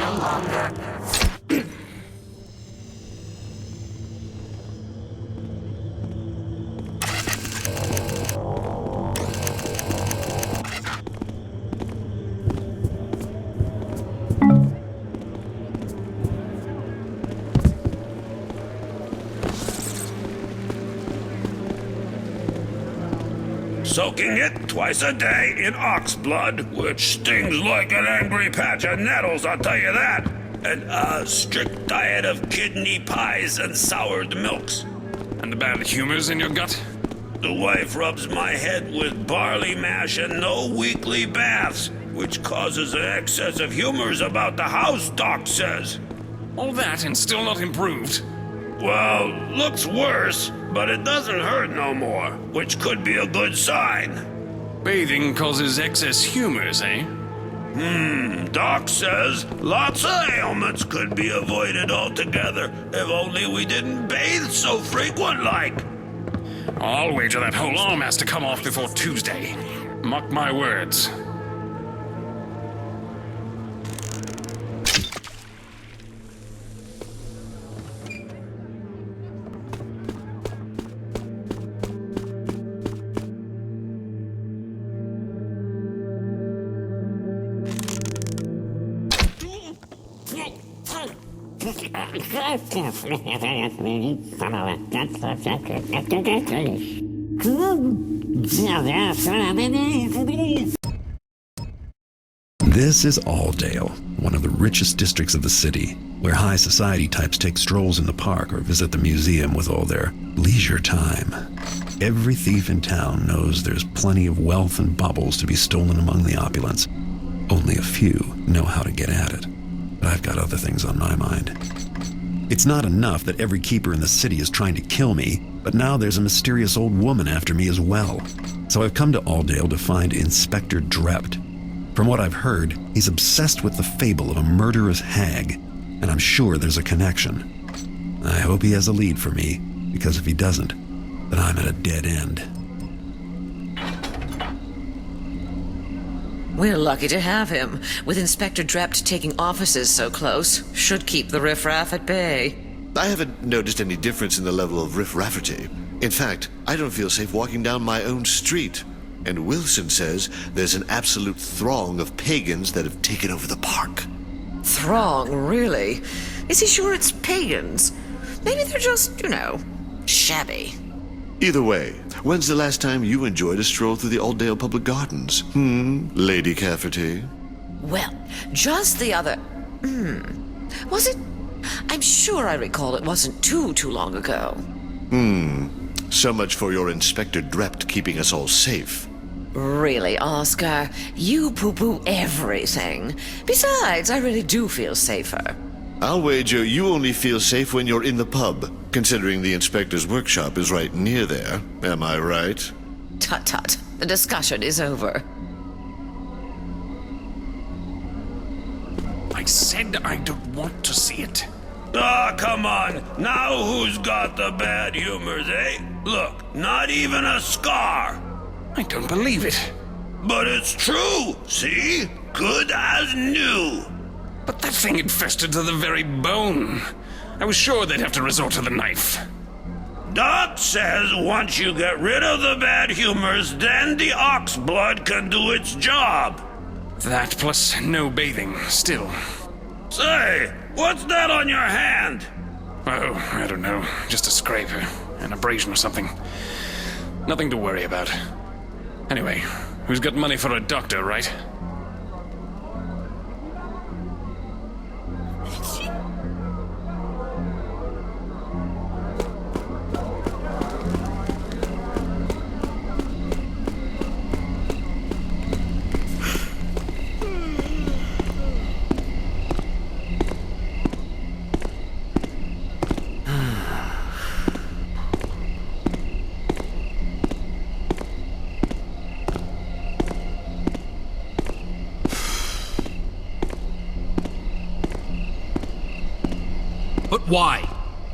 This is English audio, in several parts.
no longer. Soaking it twice a day in ox blood, which stings like an angry patch of nettles, I'll tell you that. And a strict diet of kidney pies and soured milks. And the bad humors in your gut? The wife rubs my head with barley mash and no weekly baths, which causes an excess of humors about the house, Doc says. All that and still not improved? Well, looks worse, but it doesn't hurt no more, which could be a good sign. Bathing causes excess humors, eh? Doc says lots of ailments could be avoided altogether if only we didn't bathe so frequent like. I'll wager that whole arm has to come off before Tuesday. Mark my words. This is Alldale, one of the richest districts of the city, where high society types take strolls in the park or visit the museum with all their leisure time. Every thief in town knows there's plenty of wealth and baubles to be stolen among the opulence. Only a few know how to get at it. But I've got other things on my mind. It's not enough that every keeper in the city is trying to kill me, but now there's a mysterious old woman after me as well. So I've come to Alldale to find Inspector Drept. From what I've heard, he's obsessed with the fable of a murderous hag, and I'm sure there's a connection. I hope he has a lead for me, because if he doesn't, then I'm at a dead end. We're lucky to have him. With Inspector Drept taking offices so close, should keep the riffraff at bay. I haven't noticed any difference in the level of riffrafferty. In fact, I don't feel safe walking down my own street. And Wilson says there's an absolute throng of pagans that have taken over the park. Throng, really? Is he sure it's pagans? Maybe they're just, shabby. Either way, when's the last time you enjoyed a stroll through the Alldale Public Gardens? Lady Cafferty? Well, just the other... Was it... I'm sure I recall it wasn't too long ago. So much for your Inspector Drept keeping us all safe. Really, Oscar, you poo-poo everything. Besides, I really do feel safer. I'll wager you only feel safe when you're in the pub, considering the inspector's workshop is right near there. Am I right? Tut-tut. The discussion is over. I said I don't want to see it. Ah, come on. Now who's got the bad humors, eh? Look, not even a scar. I don't believe it. But it's true, see? Good as new. But that thing infested to the very bone. I was sure they'd have to resort to the knife. Doc says once you get rid of the bad humors, then the ox blood can do its job. That plus no bathing, still. Say, what's that on your hand? Oh, I don't know. Just a scrape, an abrasion or something. Nothing to worry about. Anyway, who's got money for a doctor, right? But why?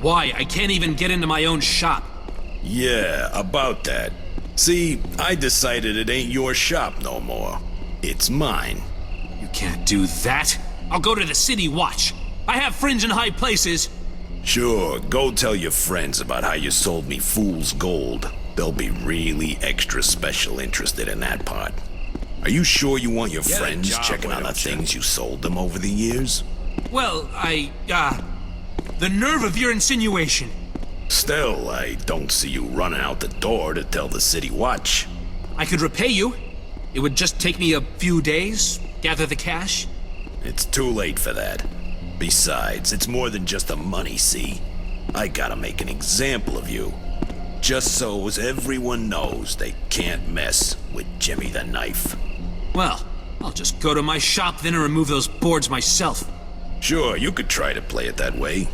Why? I can't even get into my own shop. Yeah, about that. See, I decided it ain't your shop no more. It's mine. You can't do that. I'll go to the city watch. I have friends in high places. Sure, go tell your friends about how you sold me fool's gold. They'll be really extra special interested in that part. Are you sure you want your Get a friends job, checking why on the don't you? things you sold them over the years? Well, the nerve of your insinuation. Still, I don't see you running out the door to tell the city watch. I could repay you. It would just take me a few days, gather the cash. It's too late for that. Besides, it's more than just the money, see? I gotta make an example of you. Just so as everyone knows they can't mess with Jimmy the Knife. Well, I'll just go to my shop then and remove those boards myself. Sure, you could try to play it that way.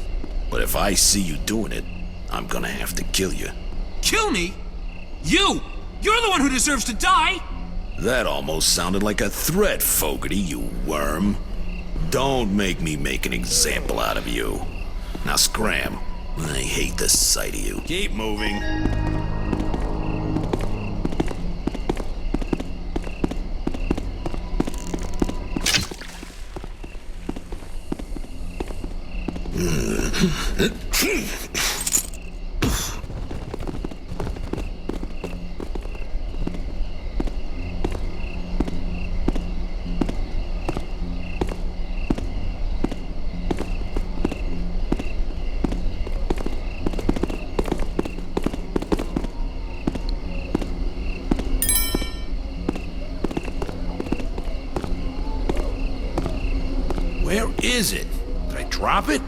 But if I see you doing it, I'm gonna have to kill you. Kill me? You! You're the one who deserves to die! That almost sounded like a threat, Fogarty, you worm. Don't make me make an example out of you. Now scram. I hate the sight of you. Keep moving. Where is it? Did I drop it?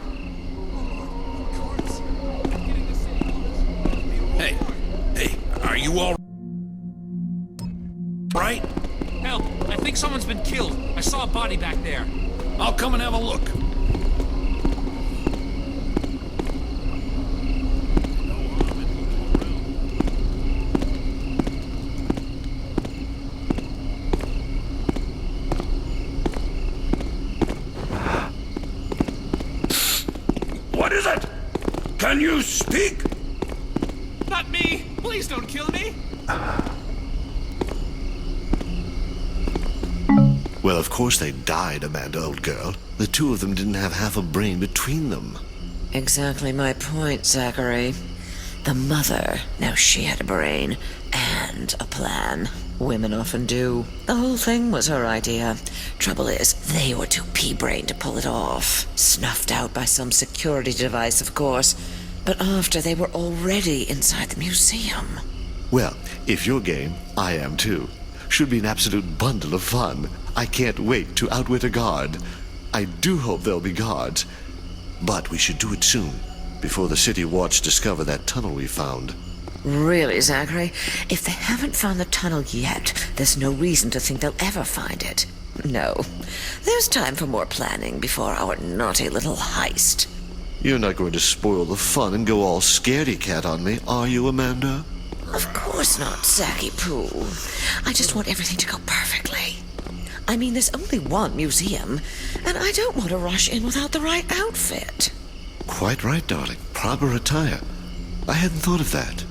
Hey, are you all right? Help! I think someone's been killed. I saw a body back there. I'll come and have a look. What is it? Can you speak? Not me! Please don't kill me! Well, of course they died, Amanda, old girl. The two of them didn't have half a brain between them. Exactly my point, Zachary. The mother, now she had a brain and a plan. Women often do. The whole thing was her idea. Trouble is, they were too pea-brained to pull it off. Snuffed out by some security device, of course. But after they were already inside the museum. Well, if you're game, I am too. Should be an absolute bundle of fun. I can't wait to outwit a guard. I do hope there'll be guards. But we should do it soon, before the City Watch discover that tunnel we found. Really, Zachary? If they haven't found the tunnel yet, there's no reason to think they'll ever find it. No. There's time for more planning before our naughty little heist. You're not going to spoil the fun and go all scaredy-cat on me, are you, Amanda? Of course not, Zacky Poo. I just want everything to go perfectly. I mean, there's only one museum, and I don't want to rush in without the right outfit. Quite right, darling. Proper attire. I hadn't thought of that.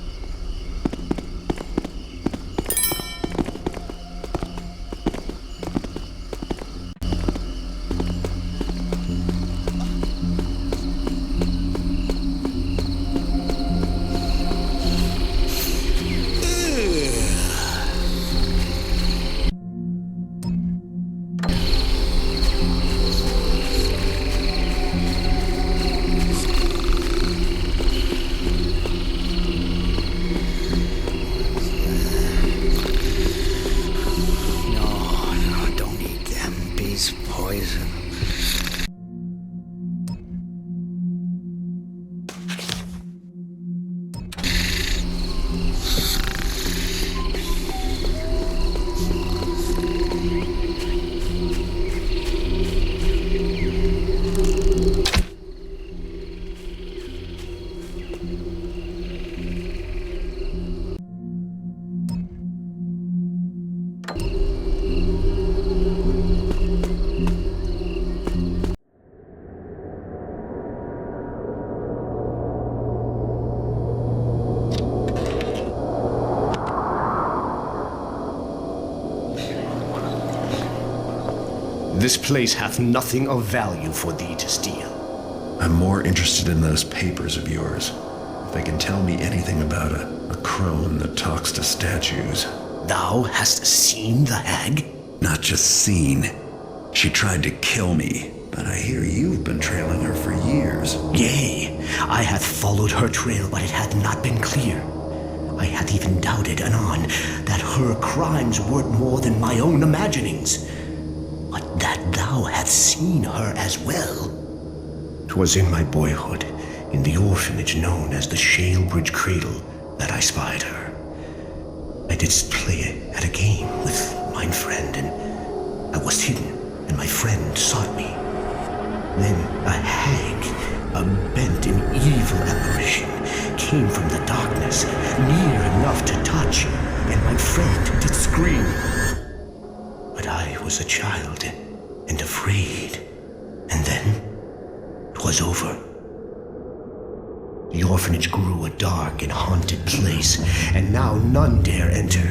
This place hath nothing of value for thee to steal. I'm more interested in those papers of yours. If they can tell me anything about a crone that talks to statues. Thou hast seen the hag? Not just seen. She tried to kill me, but I hear you've been trailing her for years. Yea, I hath followed her trail, but it hath not been clear. I hath even doubted anon that her crimes weren't more than my own imaginings. But that thou hadst seen her as well. 'Twas in my boyhood, in the orphanage known as the Shalebridge Cradle, that I spied her. I didst play at a game with mine friend, and I was hidden, and my friend sought me. Then a hag, a bent and evil apparition, came from the darkness, near enough to touch, and my friend did scream. But I was a child, and afraid, and then 'twas over. The orphanage grew a dark and haunted place, and now none dare enter.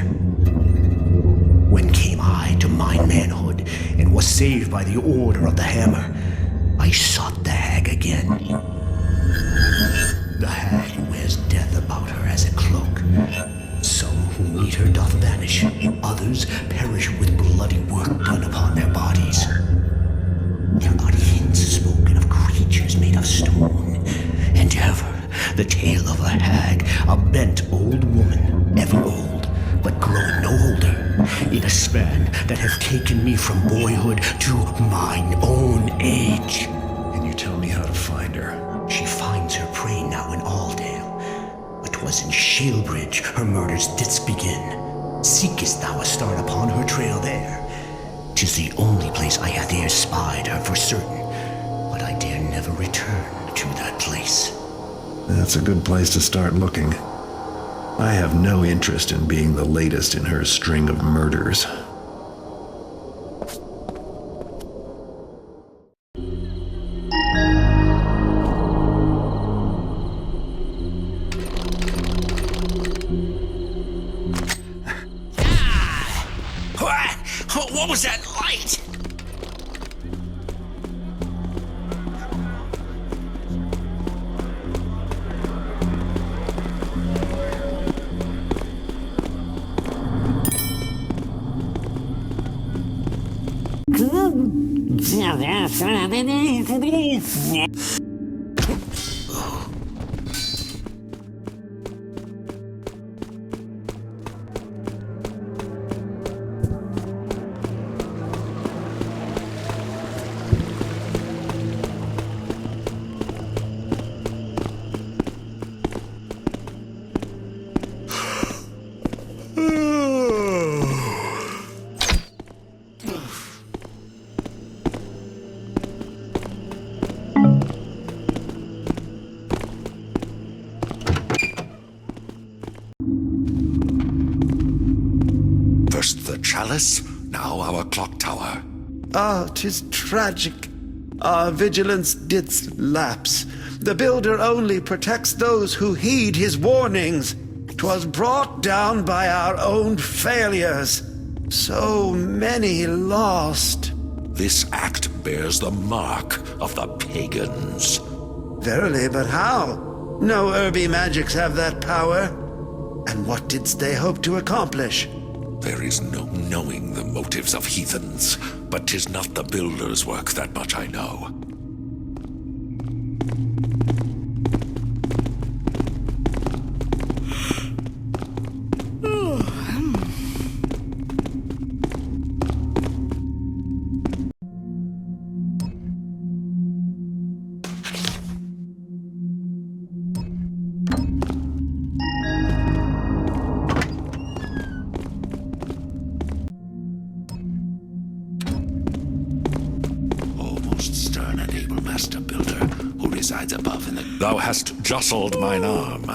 When came I to mine manhood, and was saved by the order of the hammer, I sought the hag again. The hag wears death about her as a cloak. Some who meet her doth vanish, others perish with bloody work done upon their bodies. There are hints spoken of creatures made of stone, and ever the tale of a hag, a bent old woman, ever old, but grown no older, in a span that hath taken me from boyhood to mine own age. Can you tell me how to find her? She finds her prey now in Aldale, but 'twas in Shalebridge her murders didst begin. Seekest thou a start upon her trail there? 'Tis the only place I hath e'er spied her for certain, but I dare never return to that place. That's a good place to start looking. I have no interest in being the latest in her string of murders. What was that light? First the chalice, now our clock tower. Ah, 'tis tragic. Our vigilance didst lapse. The builder only protects those who heed his warnings. 'Twas brought down by our own failures. So many lost. This act bears the mark of the pagans. Verily, but how? No Urby magics have that power. And what didst they hope to accomplish? There is no knowing the motives of heathens, but 'tis not the builder's work, that much I know. Stern and able master builder, who resides above in the... Thou hast jostled mine arm.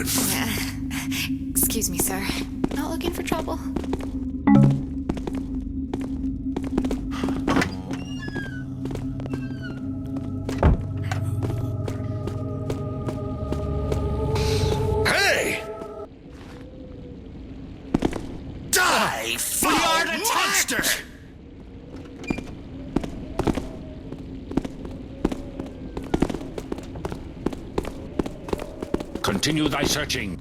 Excuse me, sir. Not looking for trouble. Hey! Die, foul monster! Continue thy searching.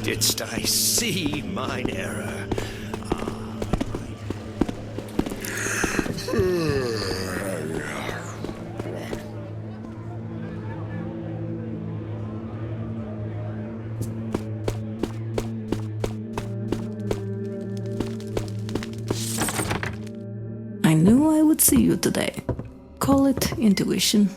Didst I see mine error? I knew I would see you today. Call it intuition.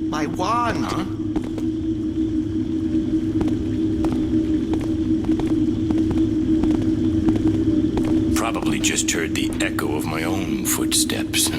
My wand! Huh? Probably just heard the echo of my own footsteps.